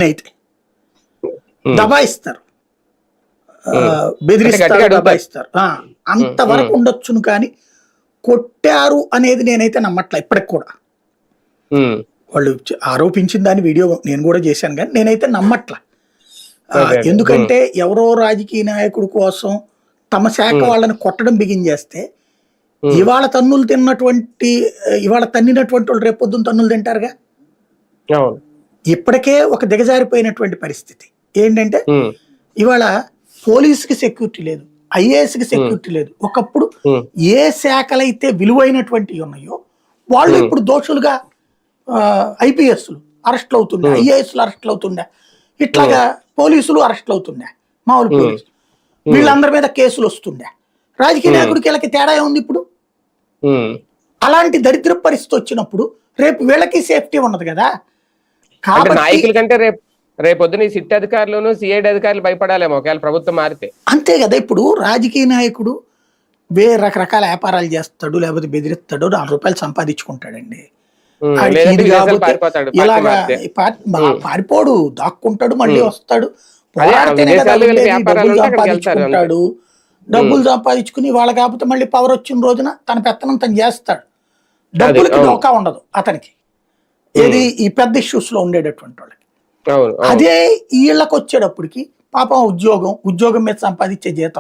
అయితే దబాయిస్తారు, బెదిరిస్తారు, దబాయిస్తారు. అంతవరకు ఉండొచ్చును కానీ కొట్టారు అనేది నేనైతే నమ్మట్లే ఇప్పటికి కూడా. వాళ్ళు ఆరోపించిన దాని వీడియో నేను కూడా చేశాను కానీ నేనైతే నమ్మట్ల. ఎందుకంటే ఎవరో రాజకీయ నాయకుడి కోసం తమ శాఖ వాళ్ళని కొట్టడం బిగించేస్తే ఇవాళ తన్నులు తిన్నటువంటి ఇవాళ తన్నినటువంటి వాళ్ళు రేపొద్దున తన్నులు తింటారుగా. ఇప్పటికే ఒక దిగజారిపోయినటువంటి పరిస్థితి ఏంటంటే ఇవాళ పోలీసుకి సెక్యూరిటీ లేదు, ఐఏఎస్కి సెక్యూరిటీ లేదు. ఒకప్పుడు ఏ శాఖలైతే విలువైనటువంటివి ఉన్నాయో వాళ్ళు ఇప్పుడు దోషులుగా ఐపీఎస్లు అరెస్ట్లు అవుతుండే, ఐఏఎస్లు అరెస్ట్లు అవుతుండే, ఇట్లాగా పోలీసులు అరెస్ట్లు అవుతుండే, మామూలు పోలీసులు వీళ్ళందరి మీద కేసులు వస్తుండే. రాజకీయ నాయకుడికి వీళ్ళకి తేడా ఉంది ఇప్పుడు. అలాంటి దరిద్ర పరిస్థితి వచ్చినప్పుడు రేపు వీళ్ళకి సేఫ్టీ ఉండదు కదా. నాయకుల కంటే రేపొద్దున ఈ సిట్ అధికారులను సిఐడి అధికారులు భయపడాలేమో ఒకవేళ ప్రభుత్వం మారితే. అంతే కదా. ఇప్పుడు రాజకీయ నాయకుడు రకరకాల వ్యాపారాలు చేస్తాడు, లేకపోతే బెదిరిస్తాడు, ₹4 సంపాదించుకుంటాడండి. ఇలాగా పారిపోడు, దాక్కుంటాడు, మళ్ళీ వస్తాడు, డబ్బులు సంపాదించుకుంటాడు. డబ్బులు సంపాదించుకుని వాళ్ళ కాకపోతే మళ్ళీ పవర్ వచ్చిన రోజున తన పెత్తనం తను చేస్తాడు. డబ్బులకి డోకా ఉండదు అతనికి, ఏది ఈ పెద్ద ఇష్యూస్ లో ఉండేటటువంటి వాళ్ళకి. అదే వీళ్ళకి వచ్చేటప్పటికి పాపం ఉద్యోగం మీద సంపాదించే జీతం